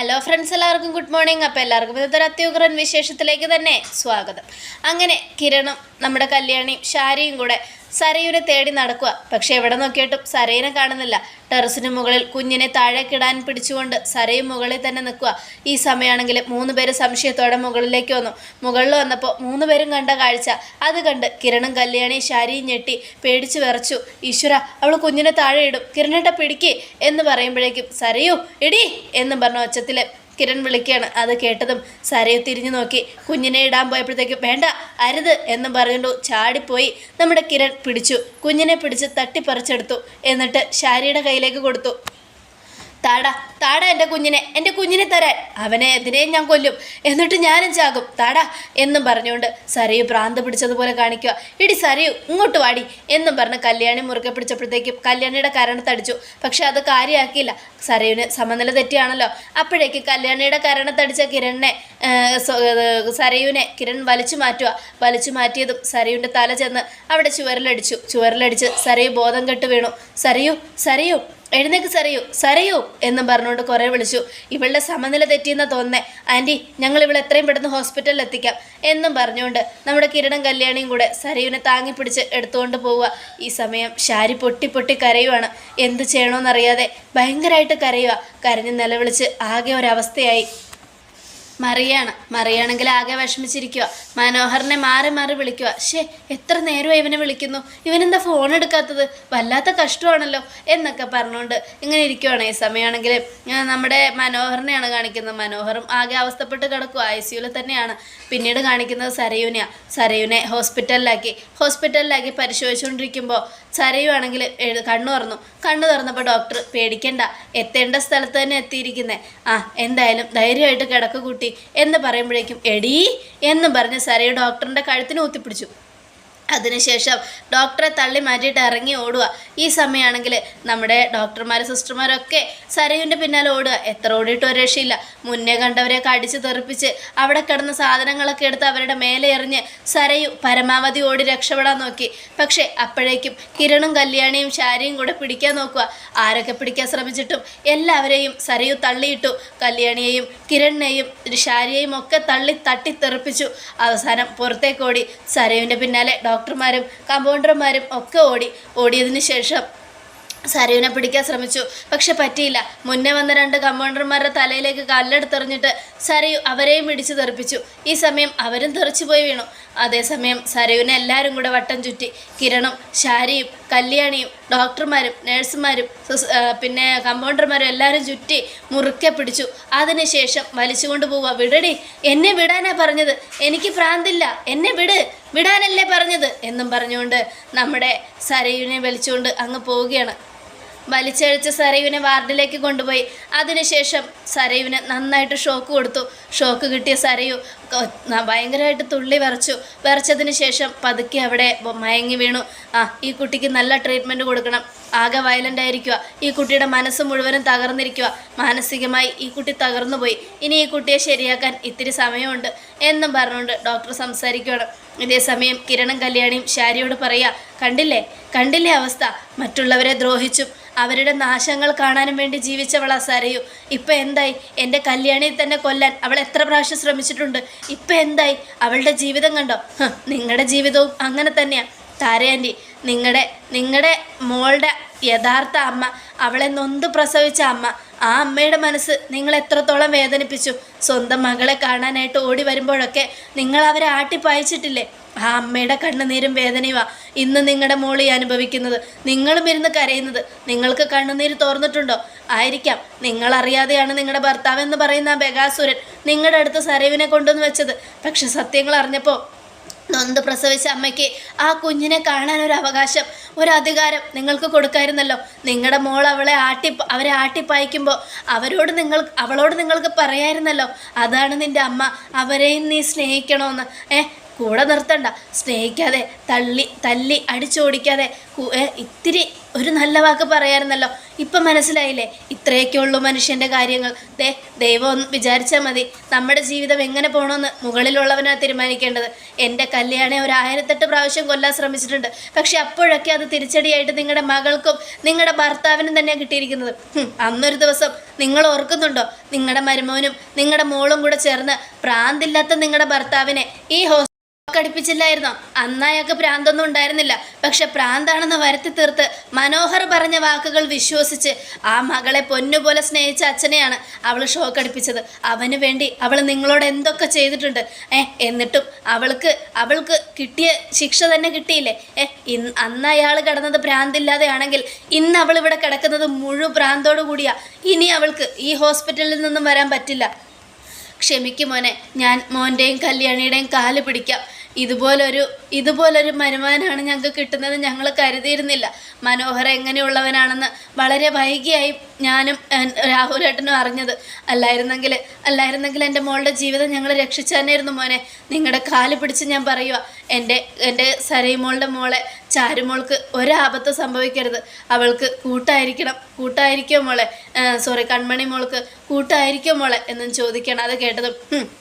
Hello friends, എല്ലാവർക്കും good morning. അപ്പോൾ എല്ലാവർക്കും ഇന്നത്തെ ഒരു അത്യുഗ്രൻ വിശേഷത്തിലേക്ക് തന്നെ സ്വാഗതം. അങ്ങനെ കിരണും നമ്മുടെ കല്യാണിയും ഷാരിയും കൂടെ സരയുവിനെ തേടി നടക്കുക. പക്ഷെ എവിടെ നോക്കിയിട്ടും സരയിനെ കാണുന്നില്ല. ടെറസിന് മുകളിൽ കുഞ്ഞിനെ താഴേക്കിടാൻ പിടിച്ചുകൊണ്ട് സരയും മുകളിൽ തന്നെ നിൽക്കുക. ഈ സമയമാണെങ്കിൽ 3 പേര് സംശയത്തോടെ മുകളിലേക്ക് വന്നു. മുകളിൽ വന്നപ്പോൾ 3 പേരും കണ്ട കാഴ്ച അത് കണ്ട് കിരണും കല്യാണിയും ഷാരിയും ഞെട്ടി പേടിച്ചു വിറച്ചു. ഈശ്വര, അവൾ കുഞ്ഞിനെ താഴെ ഇടും, കിരണേട്ട പിടിക്ക് എന്ന് പറയുമ്പോഴേക്കും സരയു എടി എന്ന് പറഞ്ഞ ഒച്ചത്തിൽ കിരൺ വിളിക്കുകയാണ്. അത് കേട്ടതും സരയു തിരിഞ്ഞു നോക്കി. കുഞ്ഞിനെ ഇടാൻ പോയപ്പോഴത്തേക്ക് വേണ്ട, അരുത് എന്നും പറഞ്ഞുകൊണ്ട് ചാടിപ്പോയി. നമ്മുടെ കിരൺ പിടിച്ചു, കുഞ്ഞിനെ പിടിച്ച് തട്ടിപ്പറിച്ചെടുത്തു. എന്നിട്ട് ഷാരിയുടെ കയ്യിലേക്ക് കൊടുത്തു. താടാ താടാ എൻ്റെ കുഞ്ഞിനെ തരാൻ, അവനെ എന്തിനേയും ഞാൻ കൊല്ലും, എന്നിട്ട് ഞാനും ചാകും, താടാ എന്നും പറഞ്ഞുകൊണ്ട് സരയു ഭ്രാന്ത് പിടിച്ചതുപോലെ കാണിക്കുക. ഇടി സരയു, ഇങ്ങോട്ട് വാടി എന്നും പറഞ്ഞ് കല്യാണി മുറുകെ പിടിച്ചപ്പോഴത്തേക്കും കല്യാണിയുടെ കരണത്തടിച്ചു. പക്ഷെ അത് കാര്യമാക്കിയില്ല. സരയുവിന് സമനില തെറ്റിയാണല്ലോ. അപ്പോഴേക്ക് കല്യാണിയുടെ കരണത്തടിച്ച കിരണിനെ സരയുവിനെ കിരൺ വലിച്ചു മാറ്റുക. വലിച്ചു മാറ്റിയതും സരയുവിൻ്റെ തല ചെന്ന് അവിടെ ചുവരിലടിച്ച് സരയു ബോധം കെട്ട് വീണു. സരയു എഴുന്നേക്ക് സരയു എന്നും പറഞ്ഞുകൊണ്ട് കുറേ വിളിച്ചു. ഇവളുടെ സമനില തെറ്റിയെന്ന് തോന്നുന്നേ ആൻറ്റി, ഞങ്ങൾ ഇവളെ എത്രയും പെട്ടെന്ന് ഹോസ്പിറ്റലിൽ എത്തിക്കാം എന്നും പറഞ്ഞുകൊണ്ട് നമ്മുടെ കിരണും കല്യാണിയും കൂടെ സരയുവിനെ താങ്ങിപ്പിടിച്ച് എടുത്തുകൊണ്ട് പോവുക. ഈ സമയം ഷാരി പൊട്ടി കരയുവാണ്. എന്ത് ചെയ്യണമെന്നറിയാതെ ഭയങ്കരമായിട്ട് കരയുക. കരഞ്ഞ് നിലവിളിച്ച് ആകെ ഒരവസ്ഥയായി. മറിയാണെങ്കിൽ ആകെ വിഷമിച്ചിരിക്കുക. മനോഹറിനെ മാറി വിളിക്കുക. എത്ര നേരമായി ഇവനെ വിളിക്കുന്നു, ഇവനെന്താ ഫോൺ എടുക്കാത്തത്, വല്ലാത്ത കഷ്ടമാണല്ലോ എന്നൊക്കെ പറഞ്ഞുകൊണ്ട് ഇങ്ങനെ ഇരിക്കുവാണ്. ഈ സമയമാണെങ്കിൽ നമ്മുടെ മനോഹറിനെയാണ് കാണിക്കുന്നത്. മനോഹറും ആകെ അവസ്ഥപ്പെട്ട് കിടക്കുക, ICUവിൽ തന്നെയാണ്. പിന്നീട് കാണിക്കുന്നത് സരയുവിനെ ഹോസ്പിറ്റലിലാക്കി പരിശോധിച്ചുകൊണ്ടിരിക്കുമ്പോൾ സരയു ആണെങ്കിൽ കണ്ണു തുറന്നപ്പോൾ ഡോക്ടർ പേടിക്കണ്ട, എത്തേണ്ട സ്ഥലത്ത് തന്നെ എത്തിയിരിക്കുന്നത്, എന്തായാലും ധൈര്യമായിട്ട് കിടക്ക് കൂട്ടി എന്ന് പറയുമ്പോഴേക്കും എടീ എന്നും പറഞ്ഞ് സരയു ഡോക്ടറിൻ്റെ കഴുത്തിന് ഊത്തിപ്പിടിച്ചു. അതിനുശേഷം ഡോക്ടറെ തള്ളി മാറ്റിയിട്ട് ഇറങ്ങി ഓടുക. ഈ സമയമാണെങ്കിൽ നമ്മുടെ സിസ്റ്റർമാരൊക്കെ സരയുവിൻ്റെ പിന്നാലെ ഓടുക. എത്ര ഓടിയിട്ട് ഒരു രക്ഷയില്ല. മുന്നേ കണ്ടവരെയൊക്കെ അടിച്ച് തെറിപ്പിച്ച് അവിടെ കിടന്ന സാധനങ്ങളൊക്കെ എടുത്ത് അവരുടെ മേലെ എറിഞ്ഞ് സരയു പരമാവധി ഓടി രക്ഷപ്പെടാൻ നോക്കി. പക്ഷേ അപ്പോഴേക്കും കിരണും കല്യാണിയും ഷാരിയും കൂടെ പിടിക്കാൻ നോക്കുക. ആരൊക്കെ പിടിക്കാൻ ശ്രമിച്ചിട്ടും എല്ലാവരെയും സരയു തള്ളിയിട്ടു. കല്യാണിയെയും കിരണിനെയും ഷാരിയെയും ഒക്കെ തട്ടി തെറിപ്പിച്ചു. അവസാനം പുറത്തേക്കോടി. സരയുവിൻ്റെ പിന്നാലെ ഡോക്ടർമാരും കമ്പൗണ്ടർമാരും ഒക്കെ ഓടിയതിന് ശേഷം സരയുവിനെ പിടിക്കാൻ ശ്രമിച്ചു. പക്ഷെ പറ്റിയില്ല. മുന്നേ വന്ന 2 കമ്പൗണ്ടർമാരുടെ തലയിലേക്ക് കല്ലെടുത്തെറിഞ്ഞിട്ട് സരയു അവരെയും ഇടിച്ചു തെറിപ്പിച്ചു. ഈ സമയം അവരും തെറിച്ചു പോയി വീണു. അതേസമയം സരയുവിനെ എല്ലാവരും കൂടെ വട്ടം ചുറ്റി. കിരണും ഷാരിയും കല്യാണിയും ഡോക്ടർമാരും നഴ്സുമാരും പിന്നെ കമ്പൗണ്ടർമാരും എല്ലാവരും ചുറ്റി മുറുക്കെ പിടിച്ചു. അതിനുശേഷം വലിച്ചുകൊണ്ട് പോവുക. വിടടി, എന്നെ വിടാനാ പറഞ്ഞത്, എനിക്ക് ഭ്രാന്തില്ല, എന്നെ വിടാനല്ലേ പറഞ്ഞത് എന്നും പറഞ്ഞുകൊണ്ട് നമ്മുടെ സരയുവിനെ വലിച്ചുകൊണ്ട് അങ്ങ് പോവുകയാണ്. വലിച്ചഴിച്ച് സരയുവിനെ വാർഡിലേക്ക് കൊണ്ടുപോയി. അതിനുശേഷം സരയുവിന് നന്നായിട്ട് ഷോക്ക് കൊടുത്തു. ഷോക്ക് കിട്ടിയ സരയു ഭയങ്കരമായിട്ട് തുള്ളി വിറച്ചതിന് ശേഷം പതുക്കെ അവിടെ മയങ്ങി വീണു. ഈ കുട്ടിക്ക് നല്ല ട്രീറ്റ്മെൻറ്റ് കൊടുക്കണം, ആകെ വയലൻ്റ് ആയിരിക്കുക, ഈ കുട്ടിയുടെ മനസ്സ് മുഴുവനും തകർന്നിരിക്കുക, മാനസികമായി ഈ കുട്ടി തകർന്നു പോയി, ഇനി ഈ കുട്ടിയെ ശരിയാക്കാൻ ഇത്തിരി സമയമുണ്ട് എന്നും പറഞ്ഞുകൊണ്ട് ഡോക്ടർ സംസാരിക്കുകയാണ്. ഇതേസമയം കിരണും കല്യാണിയും ഷാരിയോട് പറയുക, കണ്ടില്ലേ അവസ്ഥ, മറ്റുള്ളവരെ ദ്രോഹിച്ചും അവരുടെ നാശങ്ങൾ കാണാനും വേണ്ടി ജീവിച്ചവളാ സരയു. ഇപ്പം എന്തായി, എൻ്റെ കല്യാണിയെ തന്നെ കൊല്ലാൻ അവൾ എത്ര പ്രാവശ്യം ശ്രമിച്ചിട്ടുണ്ട്, ഇപ്പം എന്തായി, അവളുടെ ജീവിതം കണ്ടോ? നിങ്ങളുടെ ജീവിതവും അങ്ങനെ തന്നെയാണ് താരയാൻറ്റി. നിങ്ങളുടെ മോളുടെ യഥാർത്ഥ അമ്മ, അവളെ നൊന്ത് പ്രസവിച്ച അമ്മ, ആ അമ്മയുടെ മനസ്സ് നിങ്ങൾ എത്രത്തോളം വേദനിപ്പിച്ചു. സ്വന്തം മകളെ കാണാനായിട്ട് ഓടി വരുമ്പോഴൊക്കെ നിങ്ങൾ അവരെ ആട്ടിപ്പായിച്ചിട്ടില്ലേ? ആ അമ്മയുടെ കണ്ണുനീരും വേദനയുവാ ഇന്ന് നിങ്ങളുടെ മോളി അനുഭവിക്കുന്നത്. നിങ്ങളും ഇരുന്ന് കരയുന്നത്. നിങ്ങൾക്ക് കണ്ണുനീര് തോർന്നിട്ടുണ്ടോ? ആയിരിക്കാം. നിങ്ങളറിയാതെയാണ് നിങ്ങളുടെ ഭർത്താവെന്ന് പറയുന്ന ആ ബഗാസുരൻ നിങ്ങളുടെ അടുത്ത് സരയുവിനെ കൊണ്ടുവന്ന് വെച്ചത്. പക്ഷെ സത്യങ്ങൾ അറിഞ്ഞപ്പോൾ നൊന്ത് പ്രസവിച്ച അമ്മയ്ക്ക് ആ കുഞ്ഞിനെ കാണാൻ ഒരു അവകാശം, ഒരു അധികാരം നിങ്ങൾക്ക് കൊടുക്കായിരുന്നല്ലോ. നിങ്ങളുടെ മോൾ അവരെ ആട്ടിപ്പായിക്കുമ്പോൾ അവളോട് നിങ്ങൾക്ക് പറയായിരുന്നല്ലോ, അതാണ് നിൻ്റെ അമ്മ, അവരെയും നീ സ്നേഹിക്കണമെന്ന്. കൂടെ നിർത്തണ്ട, സ്നേഹിക്കാതെ തല്ലി അടിച്ചോടിക്കാതെ ഇത്തിരി ഒരു നല്ല വാക്ക് പറയാറുന്നല്ലോ. ഇപ്പം മനസ്സിലായില്ലേ ഇത്രയൊക്കെ ഉള്ളൂ മനുഷ്യൻ്റെ കാര്യങ്ങൾ. ദൈവം ഒന്ന് വിചാരിച്ചാൽ മതി. നമ്മുടെ ജീവിതം എങ്ങനെ പോകണമെന്ന് മുകളിലുള്ളവനാണ് തീരുമാനിക്കേണ്ടത്. എൻ്റെ കല്യാണെ ഒരു 1008 പ്രാവശ്യം കൊല്ലാൻ ശ്രമിച്ചിട്ടുണ്ട്. പക്ഷെ അപ്പോഴൊക്കെ അത് തിരിച്ചടിയായിട്ട് നിങ്ങളുടെ മകൾക്കും നിങ്ങളുടെ ഭർത്താവിനും തന്നെയാണ് കിട്ടിയിരിക്കുന്നത്. അന്നൊരു ദിവസം നിങ്ങൾ ഓർക്കുന്നുണ്ടോ? നിങ്ങളുടെ മരുമോനും നിങ്ങളുടെ മോളും കൂടെ ചേർന്ന് പ്രാന്തില്ലാത്ത നിങ്ങളുടെ ഭർത്താവിനെ ഈ കടിപ്പിച്ചില്ലായിരുന്നോ? അന്നയാൾക്ക് പ്രാന്തൊന്നും ഉണ്ടായിരുന്നില്ല. പക്ഷെ പ്രാന്താണെന്ന് വരുത്തി തീർത്ത് മനോഹർ പറഞ്ഞ വാക്കുകൾ വിശ്വസിച്ച് ആ മകളെ പൊന്നുപോലെ സ്നേഹിച്ച അച്ഛനെയാണ് അവൾ ഷോക്കടിപ്പിച്ചത്. അവന് വേണ്ടി അവൾ നിങ്ങളോട് എന്തൊക്കെ ചെയ്തിട്ടുണ്ട്. എന്നിട്ടും അവൾക്ക് കിട്ടിയ ശിക്ഷ തന്നെ കിട്ടിയില്ലേ? അന്ന് അയാൾ കിടന്നത് ഭ്രാന്തില്ലാതെയാണെങ്കിൽ ഇന്ന് അവൾ ഇവിടെ കിടക്കുന്നത് മുഴു ഭ്രാന്തോടു കൂടിയാ. ഇനി അവൾക്ക് ഈ ഹോസ്പിറ്റലിൽ നിന്നും വരാൻ പറ്റില്ല. ക്ഷമിക്കും മോനെ, ഞാൻ മോൻ്റെയും കല്യാണിയുടെയും കാല് പിടിക്കാം. ഇതുപോലൊരു വരുമാനമാണ് ഞങ്ങൾക്ക് കിട്ടുന്നത് ഞങ്ങൾ കരുതിയിരുന്നില്ല. മനോഹർ എങ്ങനെയുള്ളവനാണെന്ന് വളരെ വൈകിയായി ഞാനും രാഹുലേട്ടനും അറിഞ്ഞത്. അല്ലായിരുന്നെങ്കിൽ എൻ്റെ മോളുടെ ജീവിതം ഞങ്ങൾ രക്ഷിച്ചാനായിരുന്നു മോനെ. നിങ്ങളുടെ കാല് പിടിച്ച് ഞാൻ പറയുക, എൻ്റെ സരൈമോളുടെ മോളെ ചാരുമോൾക്ക് ഒരാപത്ത് സംഭവിക്കരുത്. അവൾക്ക് കൂട്ടായിരിക്കോ മോളെ, കൺമണി മോൾക്ക് കൂട്ടായിരിക്കോ മോളെ എന്നും ചോദിക്കണം. അത് കേട്ടതും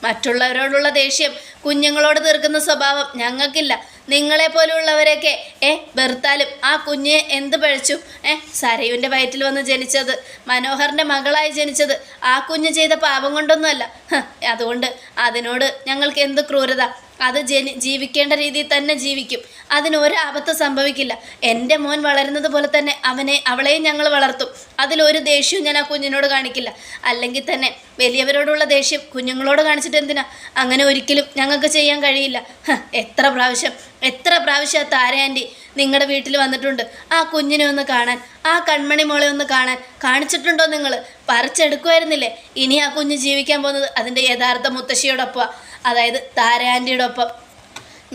മറ്റുള്ളവരോടുള്ള ദേഷ്യം കുഞ്ഞുങ്ങളോട് തീർക്കുന്ന സ്വഭാവം ഞങ്ങൾക്കില്ല. നിങ്ങളെപ്പോലുള്ളവരൊക്കെ വെറുത്താലും ആ കുഞ്ഞ് എന്ത് പഴിച്ചു? സരയുവിൻ്റെ വയറ്റിൽ വന്ന് ജനിച്ചത്, മനോഹറിൻ്റെ മകളായി ജനിച്ചത് ആ കുഞ്ഞ് ചെയ്ത പാപം കൊണ്ടൊന്നുമല്ല. അതുകൊണ്ട് അതിനോട് ഞങ്ങൾക്ക് എന്ത് ക്രൂരത. അത് ജീവിക്കേണ്ട രീതിയിൽ തന്നെ ജീവിക്കും. അതിനൊരാപത്ത് സംഭവിക്കില്ല. എൻ്റെ മോൻ വളരുന്നത് പോലെ തന്നെ അവളെയും ഞങ്ങൾ വളർത്തും. അതിലൊരു ദേഷ്യവും ഞാൻ ആ കുഞ്ഞിനോട് കാണിക്കില്ല. അല്ലെങ്കിൽ തന്നെ വലിയവരോടുള്ള ദേഷ്യം കുഞ്ഞുങ്ങളോട് കാണിച്ചിട്ട് എന്തിനാ? അങ്ങനെ ഒരിക്കലും ഞങ്ങൾക്ക് ചെയ്യാൻ കഴിയില്ല. എത്ര പ്രാവശ്യം ആ താര ആൻറ്റി നിങ്ങളുടെ വീട്ടിൽ വന്നിട്ടുണ്ട്. ആ കുഞ്ഞിനെ ഒന്ന് കാണാൻ, ആ കൺമണി മോളെ ഒന്ന് കാണാൻ കാണിച്ചിട്ടുണ്ടോ? നിങ്ങൾ പറിച്ചെടുക്കുമായിരുന്നില്ലേ? ഇനി ആ കുഞ്ഞ് ജീവിക്കാൻ പോകുന്നത് അതിൻ്റെ യഥാർത്ഥ മുത്തശ്ശിയോടൊപ്പം, അതായത് താര ആൻറ്റിയുടെ ഒപ്പം.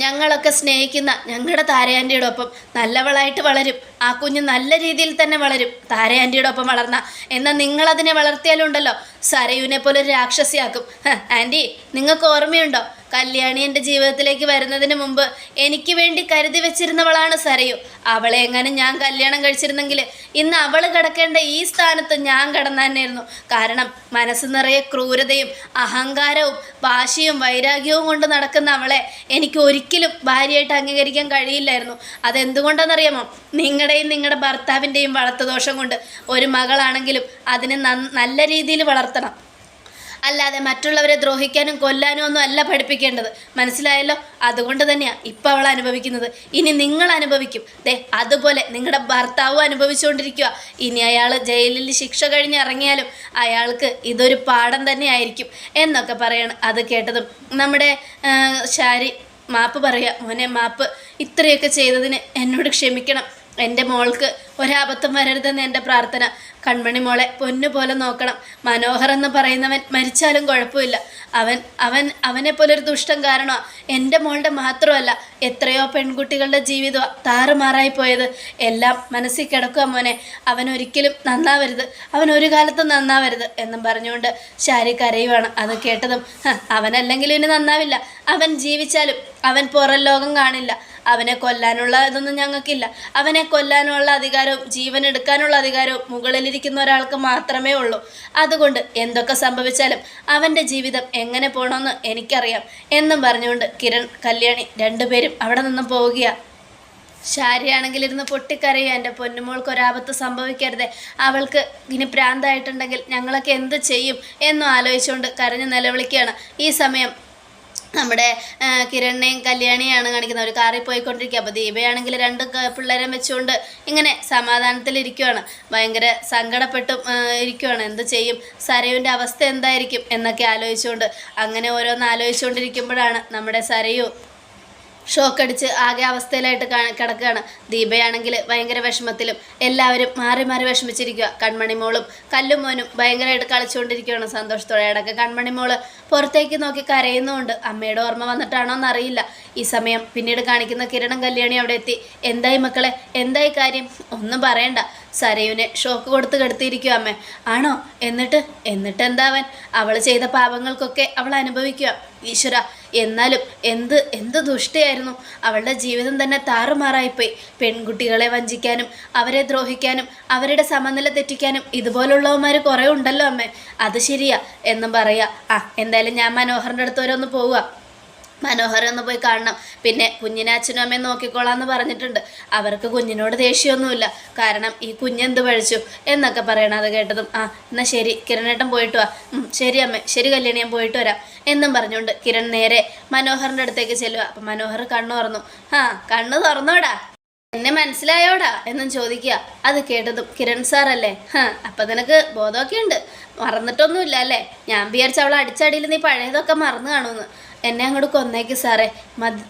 ഞങ്ങളൊക്കെ സ്നേഹിക്കുന്ന ഞങ്ങളുടെ താര ആൻറ്റിയുടെ ഒപ്പം നല്ലവളായിട്ട് വളരും. ആ കുഞ്ഞ് നല്ല രീതിയിൽ തന്നെ വളരും. താര ആൻറ്റിയുടെ ഒപ്പം വളർന്ന എന്നാൽ നിങ്ങളതിനെ വളർത്തിയാലുണ്ടല്ലോ സരയുവിനെ പോലെ ഒരു രാക്ഷസിയാക്കും. ആൻറ്റി, നിങ്ങൾക്ക് ഓർമ്മയുണ്ടോ? കല്യാണി എൻ്റെ ജീവിതത്തിലേക്ക് വരുന്നതിന് മുമ്പ് എനിക്ക് വേണ്ടി കരുതി വെച്ചിരുന്നവളാണ് സരയു. അവളെ എങ്ങാനും ഞാൻ കല്യാണം കഴിച്ചിരുന്നെങ്കിൽ ഇന്ന് അവൾ കിടക്കേണ്ട ഈ സ്ഥാനത്ത് ഞാൻ കിടന്നായിരുന്നു. കാരണം മനസ്സ് നിറയെ ക്രൂരതയും അഹങ്കാരവും വാശിയും വൈരാഗ്യവും കൊണ്ട് നടക്കുന്ന അവളെ എനിക്ക് ഒരിക്കലും ഭാര്യയായിട്ട് അംഗീകരിക്കാൻ കഴിയില്ലായിരുന്നു. അതെന്തുകൊണ്ടാണെന്നറിയാമോ? നിങ്ങളുടെ ഭർത്താവിൻ്റെയും വളർത്തുദോഷം കൊണ്ട്. ഒരു മകളാണെങ്കിലും അതിനെ നല്ല രീതിയിൽ വളർത്തണം. അല്ലാതെ മറ്റുള്ളവരെ ദ്രോഹിക്കാനും കൊല്ലാനും ഒന്നും അല്ല പഠിപ്പിക്കേണ്ടത്. മനസ്സിലായല്ലോ? അതുകൊണ്ട് തന്നെയാണ് ഇപ്പം അവൾ അനുഭവിക്കുന്നത്. ഇനി നിങ്ങൾ അനുഭവിക്കും. അതുപോലെ നിങ്ങളുടെ ഭർത്താവും അനുഭവിച്ചുകൊണ്ടിരിക്കുക. ഇനി അയാൾ ജയിലിൽ ശിക്ഷ കഴിഞ്ഞ് ഇറങ്ങിയാലും അയാൾക്ക് ഇതൊരു പാഠം തന്നെ ആയിരിക്കും എന്നൊക്കെ പറയണം. അത് കേട്ടതും നമ്മുടെ ശാരി മാപ്പ് പറയുക. മോനെ, മാപ്പ്. ഇത്രയൊക്കെ ചെയ്തതിന് എന്നോട് ക്ഷമിക്കണം. എൻ്റെ മോൾക്ക് ഒരാപത്തും വരരുതെന്ന് എൻ്റെ പ്രാർത്ഥന. കൺമണി മോളെ പൊന്നുപോലെ നോക്കണം. മനോഹർ എന്ന് പറയുന്നവൻ മരിച്ചാലും കുഴപ്പമില്ല. അവനെപ്പോലൊരു ദുഷ്ടം കാരണമാണ് എൻ്റെ മോളുടെ മാത്രമല്ല എത്രയോ പെൺകുട്ടികളുടെ ജീവിതം താറുമാറായി പോയത്. എല്ലാം മനസ്സിൽ കിടക്കുക മോനെ. അവനൊരിക്കലും നന്നാവരുത്, അവനൊരു കാലത്തും നന്നാവരുത് എന്നും പറഞ്ഞുകൊണ്ട് ശാരി കരയുവാണ്. അത് കേട്ടതും അവനല്ലെങ്കിലും ഇനി നന്നാവില്ല. അവൻ ജീവിച്ചാലും അവൻ പുറം ലോകം കാണില്ല. അവനെ കൊല്ലാനുള്ള ഇതൊന്നും ഞങ്ങൾക്കില്ല. അവനെ കൊല്ലാനുള്ള അധികാരവും ജീവൻ എടുക്കാനുള്ള അധികാരവും മുകളിലിരിക്കുന്ന ഒരാൾക്ക് മാത്രമേ ഉള്ളൂ. അതുകൊണ്ട് എന്തൊക്കെ സംഭവിച്ചാലും അവൻ്റെ ജീവിതം എങ്ങനെ പോകണമെന്ന് എനിക്കറിയാം എന്നും പറഞ്ഞുകൊണ്ട് കിരൺ, കല്യാണി രണ്ടുപേരും അവിടെ നിന്നും പോവുകയാണ്. ശാരിയാണെങ്കിൽ ഇരുന്ന് പൊട്ടിക്കരയുക. എൻ്റെ പൊന്നുമോൾക്ക് ഒരാപത്ത് സംഭവിക്കരുതേ, അവൾക്ക് ഇനി പ്രാന്തായിട്ടുണ്ടെങ്കിൽ ഞങ്ങളൊക്കെ എന്ത് ചെയ്യും എന്നും ആലോചിച്ചുകൊണ്ട് കരഞ്ഞ് നിലവിളിക്കുകയാണ്. ഈ സമയം നമ്മുടെ കിരണിനെയും കല്യാണിയാണ് കാണിക്കുന്നത്. ഒരു കാറിൽ പോയിക്കൊണ്ടിരിക്കുക. അപ്പോൾ ദീപയാണെങ്കിൽ 2 പിള്ളേരെ വെച്ചുകൊണ്ട് ഇങ്ങനെ സമാധാനത്തിലിരിക്കുകയാണ്. ഭയങ്കര സങ്കടപ്പെട്ടും ഇരിക്കുകയാണ്. എന്ത് ചെയ്യും, സരയുവിൻ്റെ അവസ്ഥ എന്തായിരിക്കും എന്നൊക്കെ ആലോചിച്ചുകൊണ്ട് അങ്ങനെ ഓരോന്ന് ആലോചിച്ചുകൊണ്ടിരിക്കുമ്പോഴാണ് നമ്മുടെ സരയു ഷോക്കടിച്ച് ആകെ അവസ്ഥയിലായിട്ട് കിടക്കുകയാണ്. ദീപയാണെങ്കിൽ ഭയങ്കര വിഷമത്തിലും എല്ലാവരും മാറി മാറി വിഷമിച്ചിരിക്കുക. കൺമണിമോളും കല്ലുമോനും ഭയങ്കരമായിട്ട് കളിച്ചുകൊണ്ടിരിക്കുകയാണ് സന്തോഷത്തോടെ. ഇടയ്ക്ക് കൺമണിമോള് പുറത്തേക്ക് നോക്കി കരയുന്നുമുണ്ട്. അമ്മയുടെ ഓർമ്മ വന്നിട്ടാണോ എന്നറിയില്ല. ഈ സമയം പിന്നീട് കാണിക്കുന്ന കിരണും കല്യാണി അവിടെ എത്തി. എന്തായി മക്കളെ, എന്തായി കാര്യം? ഒന്നും പറയണ്ട, സരയുവിനെ ഷോക്ക് കൊടുത്ത് കിടത്തിയിരിക്കുക അമ്മേ. ആണോ? എന്നിട്ട് എന്താവൻ? അവൾ ചെയ്ത പാപങ്ങൾക്കൊക്കെ അവൾ അനുഭവിക്കുക. ഈശ്വര, എന്നാലും എന്ത് ദുഷ്ടയായിരുന്നു. അവളുടെ ജീവിതം തന്നെ താറുമാറായിപ്പോയി. പെൺകുട്ടികളെ വഞ്ചിക്കാനും അവരെ ദ്രോഹിക്കാനും അവരുടെ സമനില തെറ്റിക്കാനും ഇതുപോലുള്ളവന്മാർ കുറേ ഉണ്ടല്ലോ അമ്മേ. അത് ശരിയാ എന്നും പറയാ. എന്തായാലും ഞാൻ മനോഹറിൻ്റെ അടുത്ത് വരെ ഒന്ന് പോവുക. മനോഹർ ഒന്ന് പോയി കാണണം. പിന്നെ കുഞ്ഞിനെ അച്ഛനും അമ്മയും നോക്കിക്കോളാന്ന് പറഞ്ഞിട്ടുണ്ട്. അവർക്ക് കുഞ്ഞിനോട് ദേഷ്യമൊന്നുമില്ല. കാരണം ഈ കുഞ്ഞെന്ത് പഴിച്ചു എന്നൊക്കെ പറയണം. അത് കേട്ടതും എന്നാൽ ശരി കിരണേട്ടൻ പോയിട്ട് വാ. ശരി അമ്മേ, ശരി കല്യാണി, ഞാൻ പോയിട്ട് വരാം എന്നും പറഞ്ഞുകൊണ്ട് കിരൺ നേരെ മനോഹറിൻ്റെ അടുത്തേക്ക് ചെല്ലുക. അപ്പം മനോഹർ കണ്ണു തുറന്നു. കണ്ണു തുറന്നോടാ, എന്നെ മനസ്സിലായോടാ എന്നും ചോദിക്കുക. അത് കേട്ടതും കിരൺ സാറല്ലേ? അപ്പം നിനക്ക് ബോധമൊക്കെ ഉണ്ട്, മറന്നിട്ടൊന്നുമില്ല അല്ലേ? ഞാൻ വിചാരിച്ച അവളെ അടിച്ചടിയിൽ നീ പഴയതൊക്കെ മറന്നു കാണുമെന്ന്. എന്നെ അങ്ങോട്ട് കൊന്നേക്ക് സാറേ,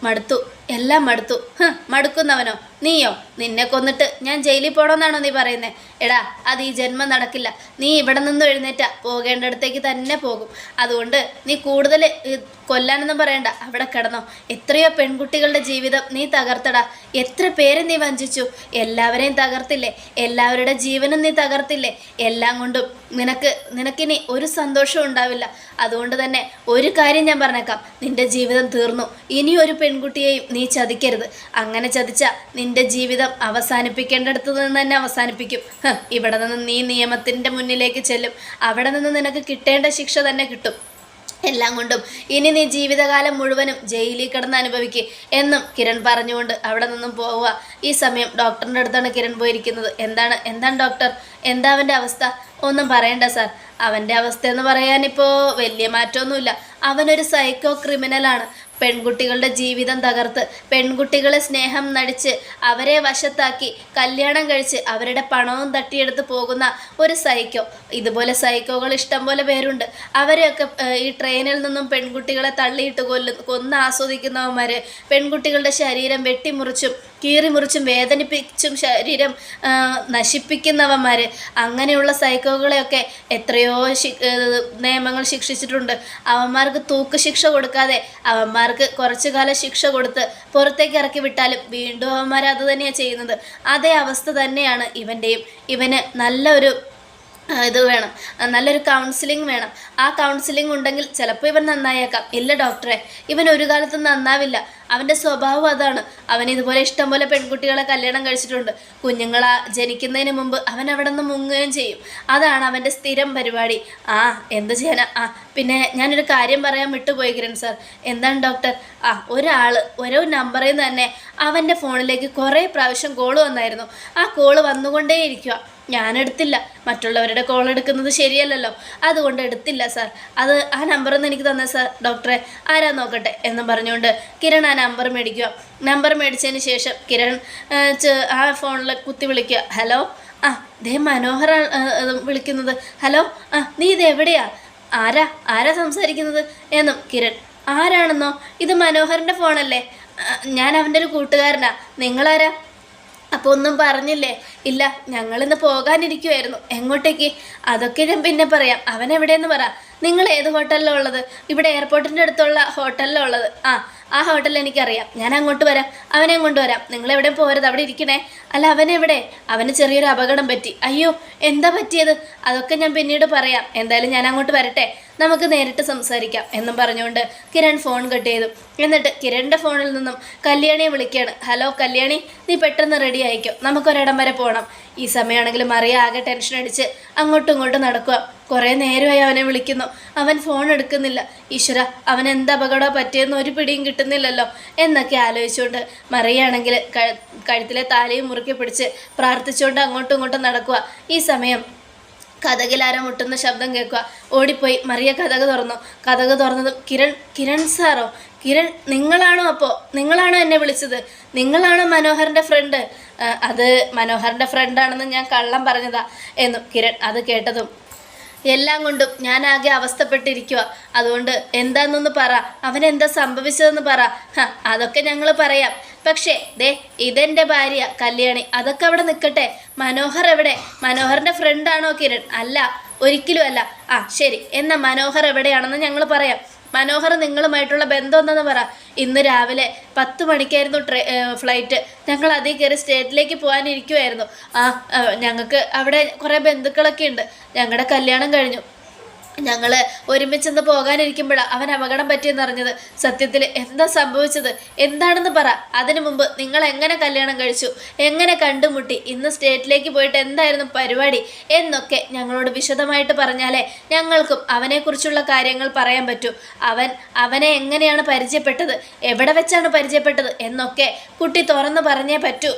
മടുത്തു, എല്ലാം മടുത്തു. മടുക്കുന്നവനോ? നീയോ? നിന്നെ കൊന്നിട്ട് ഞാൻ ജയിലിൽ പോകണമെന്നാണോ നീ പറയുന്നത്? എടാ, അത് ഈ ജന്മം നടക്കില്ല. നീ ഇവിടെ നിന്നും എഴുന്നേറ്റാ പോകേണ്ടടുത്തേക്ക് തന്നെ പോകും. അതുകൊണ്ട് നീ കൂടുതൽ കൊല്ലാനൊന്നും പറയണ്ട, അവിടെ കിടന്നോ. എത്രയോ പെൺകുട്ടികളുടെ ജീവിതം നീ തകർത്തടാ. എത്ര പേരെ നീ എല്ലാവരെയും തകർത്തില്ലേ? എല്ലാവരുടെ ജീവനും നീ തകർത്തില്ലേ? എല്ലാം കൊണ്ടും നിനക്കിനി ഒരു സന്തോഷവും ഉണ്ടാവില്ല. അതുകൊണ്ട് തന്നെ ഒരു കാര്യം ഞാൻ പറഞ്ഞേക്കാം, നിന്റെ ജീവിതം തീർന്നു. ഇനി ഒരു പെൺകുട്ടിയെയും നീ ചതിക്കരുത്. അങ്ങനെ ചതിച്ചാൽ നിന്റെ ജീവിതം അവസാനിപ്പിക്കേണ്ടടുത്ത് നിന്ന് തന്നെ അവസാനിപ്പിക്കും. ഇവിടെ നിന്ന് നീ നിയമത്തിൻ്റെ മുന്നിലേക്ക് ചെല്ലും. അവിടെ നിന്ന് നിനക്ക് കിട്ടേണ്ട ശിക്ഷ തന്നെ കിട്ടും. എല്ലാം കൊണ്ടും ഇനി നീ ജീവിതകാലം മുഴുവനും ജയിലിൽ കിടന്ന് അനുഭവിക്കുക എന്നും കിരൺ പറഞ്ഞുകൊണ്ട് അവിടെ നിന്നും പോവുക. ഈ സമയം ഡോക്ടറിൻ്റെ അടുത്താണ് കിരൺ പോയിരിക്കുന്നത്. എന്താണ് ഡോക്ടർ, എന്താ അവൻ്റെ അവസ്ഥ? ഒന്നും പറയണ്ട സാർ, അവൻ്റെ അവസ്ഥ എന്ന് പറയാനിപ്പോൾ വലിയ മാറ്റമൊന്നുമില്ല. അവനൊരു സൈക്കോ ക്രിമിനലാണ്. പെൺകുട്ടികളുടെ ജീവിതം തകർത്ത് പെൺകുട്ടികളെ സ്നേഹം നടിച്ച് അവരെ വശത്താക്കി കല്യാണം കഴിച്ച് അവരുടെ പണവും തട്ടിയെടുത്ത് പോകുന്ന ഒരു സൈക്കോ. ഇതുപോലെ സൈക്കോകൾ ഇഷ്ടം പോലെ പേരുണ്ട്. അവരെയൊക്കെ ഈ ട്രെയിനിൽ നിന്നും പെൺകുട്ടികളെ തള്ളിയിട്ട് കൊന്ന് ആസ്വദിക്കുന്നവന്മാർ, പെൺകുട്ടികളുടെ ശരീരം വെട്ടിമുറിച്ചും കീറിമുറിച്ചും വേദനിപ്പിച്ചും ശരീരം നശിപ്പിക്കുന്നവന്മാർ, അങ്ങനെയുള്ള സൈക്കോകളെയൊക്കെ എത്രയോ നിയമങ്ങൾ ശിക്ഷിച്ചിട്ടുണ്ട്. അവന്മാർക്ക് തൂക്കുശിക്ഷ കൊടുക്കാതെ അവന്മാർക്ക് കുറച്ചു കാലം ശിക്ഷ കൊടുത്ത് പുറത്തേക്ക് ഇറക്കി വിട്ടാലും വീണ്ടും അവന്മാർ അത് തന്നെയാണ് ചെയ്യുന്നത്. അതേ അവസ്ഥ തന്നെയാണ് ഇവൻ്റെയും. ഇവന് നല്ലൊരു ഇത് വേണം, നല്ലൊരു കൗൺസിലിംഗ് വേണം. ആ കൗൺസിലിംഗ് ഉണ്ടെങ്കിൽ ചിലപ്പോൾ ഇവൻ നന്നായേക്കാം. ഇല്ല ഡോക്ടറെ, ഇവൻ ഒരു കാലത്തും നന്നാവില്ല. അവൻ്റെ സ്വഭാവം അതാണ്. അവൻ ഇതുപോലെ ഇഷ്ടംപോലെ പെൺകുട്ടികളെ കല്യാണം കഴിച്ചിട്ടുണ്ട്. കുഞ്ഞുങ്ങളെ ജനിക്കുന്നതിന് മുമ്പ് അവൻ അവിടെ നിന്ന് മുങ്ങുകയും ചെയ്യും. അതാണ് അവൻ്റെ സ്ഥിരം പരിപാടി. എന്ത് ചെയ്യാനാ? പിന്നെ ഞാനൊരു കാര്യം പറയാൻ വിട്ടുപോയി കിരൺ സാർ. എന്താണ് ഡോക്ടർ? ഓരോ നമ്പറിൽ നിന്ന് തന്നെ അവൻ്റെ ഫോണിലേക്ക് കുറേ പ്രാവശ്യം കോള് വന്നായിരുന്നു. ആ കോള് വന്നുകൊണ്ടേയിരിക്കുക. ഞാനെടുത്തില്ല. മറ്റുള്ളവരുടെ കോൾ എടുക്കുന്നത് ശരിയല്ലല്ലോ, അതുകൊണ്ട് എടുത്തില്ല സാർ. ആ നമ്പറൊന്നും എനിക്ക് തന്നെ സാർ ഡോക്ടറെ, ആരാ നോക്കട്ടെ എന്നും പറഞ്ഞുകൊണ്ട് കിരൺ ആ നമ്പർ മേടിക്കുക. നമ്പർ മേടിച്ചതിന് ശേഷം കിരൺ ആ ഫോണിൽ കുത്തി വിളിക്കുക. ഹലോ, ദേ മനോഹർ വിളിക്കുന്നത്. ഹലോ, നീ ഇത് എവിടെയാ? ആരാ സംസാരിക്കുന്നത് എന്നും കിരൺ. ആരാണെന്നോ? ഇത് മനോഹറിൻ്റെ ഫോണല്ലേ? ഞാൻ അവൻ്റെ ഒരു കൂട്ടുകാരനാ. നിങ്ങളാരാ? അപ്പോൾ ഒന്നും പറഞ്ഞില്ലേ? ഇല്ല, ഞങ്ങളിന്ന് പോകാനിരിക്കുമായിരുന്നു. എങ്ങോട്ടേക്ക്? അതൊക്കെ ഞാൻ പിന്നെ പറയാം. അവൻ എവിടെയെന്ന് പറ. നിങ്ങൾ ഏത് ഹോട്ടലിലാണ് ഉള്ളത്? ഇവിടെ എയർപോർട്ടിൻ്റെ അടുത്തുള്ള ഹോട്ടലിലാണ് ഉള്ളത്. ആ ഹോട്ടലിൽ എനിക്കറിയാം. ഞാൻ അങ്ങോട്ട് വരാം, അവനെ കൊണ്ടുവരാം. നിങ്ങളെവിടെയും പോരുത്, അവിടെ ഇരിക്കണേ. അല്ല, അവനെവിടെ? അവന് ചെറിയൊരു അപകടം പറ്റി. അയ്യോ, എന്താ പറ്റിയത്? അതൊക്കെ ഞാൻ പിന്നീട് പറയാം. എന്തായാലും ഞാൻ അങ്ങോട്ട് വരട്ടെ, നമുക്ക് നേരിട്ട് സംസാരിക്കാം എന്നും പറഞ്ഞുകൊണ്ട് കിരൺ ഫോൺ കട്ട് ചെയ്തു. എന്നിട്ട് കിരണിൻ്റെ ഫോണിൽ നിന്നും കല്യാണിയെ വിളിക്കുകയാണ്. ഹലോ കല്യാണി, നീ പെട്ടെന്ന് റെഡി ആയിക്കോ, നമുക്കൊരിടം വരെ പോകണം. ഈ സമയമാണെങ്കിൽ മറിയ ആകെ ടെൻഷൻ അടിച്ച് അങ്ങോട്ടും ഇങ്ങോട്ടും നടക്കുക. കുറേ നേരമായി അവനെ വിളിക്കുന്നു, അവൻ ഫോൺ എടുക്കുന്നില്ല. ഈശ്വര, അവൻ എന്ത് അപകടമാണ് പറ്റിയെന്ന് ഒരു പിടിയും കിട്ടുന്നില്ലല്ലോ എന്നൊക്കെ ആലോചിച്ചുകൊണ്ട് മറിയാണെങ്കിൽ കഴുത്തിലെ താലിയും മുറുക്കി പിടിച്ച് പ്രാർത്ഥിച്ചുകൊണ്ട് അങ്ങോട്ടും ഇങ്ങോട്ടും നടക്കുക. ഈ സമയം കഥകിലാരം മുട്ടുന്ന ശബ്ദം കേൾക്കുക. ഓടിപ്പോയി മറിയ കഥക് തുറന്നു. കഥക് തുറന്നതും കിരൺ സാറോ? കിരൺ, നിങ്ങളാണോ? അപ്പോൾ നിങ്ങളാണോ എന്നെ വിളിച്ചത്? നിങ്ങളാണോ മനോഹറിൻ്റെ ഫ്രണ്ട്? അത് മനോഹറിൻ്റെ ഫ്രണ്ടാണെന്ന് ഞാൻ കള്ളം പറഞ്ഞതാ എന്നും കിരൺ. അത് കേട്ടതും എല്ലാം കൊണ്ടും ഞാൻ ആകെ അവസ്ഥപ്പെട്ടിരിക്കുക. അതുകൊണ്ട് എന്താണെന്നൊന്ന് പറ, അവനെന്താ സംഭവിച്ചതെന്ന് പറ. അതൊക്കെ ഞങ്ങൾ പറയാം. പക്ഷേ ഇതെൻ്റെ ഭാര്യ കല്യാണി, അതൊക്കെ അവിടെ നിൽക്കട്ടെ. മനോഹർ എവിടെ? മനോഹറിൻ്റെ ഫ്രണ്ടാണോ കിരൺ? അല്ല, ഒരിക്കലും അല്ല. ശരി, എന്നാൽ മനോഹർ എവിടെയാണെന്ന് ഞങ്ങൾ പറയാം. മനോഹർ നിങ്ങളുമായിട്ടുള്ള ബന്ധം എന്തെന്ന് പറ. ഇന്ന് രാവിലെ 10 മണിക്കായിരുന്നു ഫ്ലൈറ്റ്. ഞങ്ങൾ അതിൽ കയറി സ്റ്റേറ്റിലേക്ക് പോകാനിരിക്കുമായിരുന്നു. ഞങ്ങൾക്ക് അവിടെ കുറേ ബന്ധുക്കളൊക്കെ ഉണ്ട്. ഞങ്ങളുടെ കല്യാണം കഴിഞ്ഞു. ഞങ്ങൾ ഒരുമിച്ചെന്ന് പോകാനിരിക്കുമ്പോഴാണ് അവൻ അപകടം പറ്റിയെന്നറിഞ്ഞത്. സത്യത്തിൽ എന്താ സംഭവിച്ചത്, എന്താണെന്ന് പറ. അതിനു മുമ്പ് നിങ്ങൾ എങ്ങനെ കല്യാണം കഴിച്ചു, എങ്ങനെ കണ്ടുമുട്ടി, ഇന്ന് സ്റ്റേറ്റിലേക്ക് പോയിട്ട് എന്തായിരുന്നു പരിപാടി എന്നൊക്കെ ഞങ്ങളോട് വിശദമായിട്ട് പറഞ്ഞാലേ ഞങ്ങൾക്കും അവനെക്കുറിച്ചുള്ള കാര്യങ്ങൾ പറയാൻ പറ്റൂ. അവനെ എങ്ങനെയാണ് പരിചയപ്പെട്ടത്, എവിടെ വെച്ചാണ് പരിചയപ്പെട്ടത് എന്നൊക്കെ കുട്ടി തുറന്ന് പറഞ്ഞേ പറ്റൂ.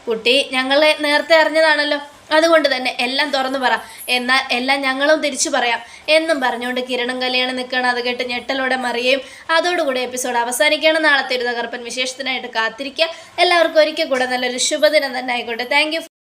കുട്ടി ഞങ്ങളെ നേരത്തെ അറിഞ്ഞതാണല്ലോ, അതുകൊണ്ട് തന്നെ എല്ലാം തുറന്നു പറ, എന്നാൽ എല്ലാം ഞങ്ങളും തിരിച്ചു പറയാം എന്നും പറഞ്ഞുകൊണ്ട് കിരണും കല്യാണം നിൽക്കുകയാണ്. അത് കേട്ട് ഞെട്ടലോടെ മറിയുകയും അതോടുകൂടി എപ്പിസോഡ് അവസാനിക്കുകയാണ്. നാളത്തെ ഒരു തകർപ്പൻ വിശേഷത്തിനായിട്ട് കാത്തിരിക്കുക. എല്ലാവർക്കും ഒരിക്കൽ കൂടെ നല്ലൊരു ശുഭദിനം തന്നെ ആയിക്കോട്ടെ. Thank you.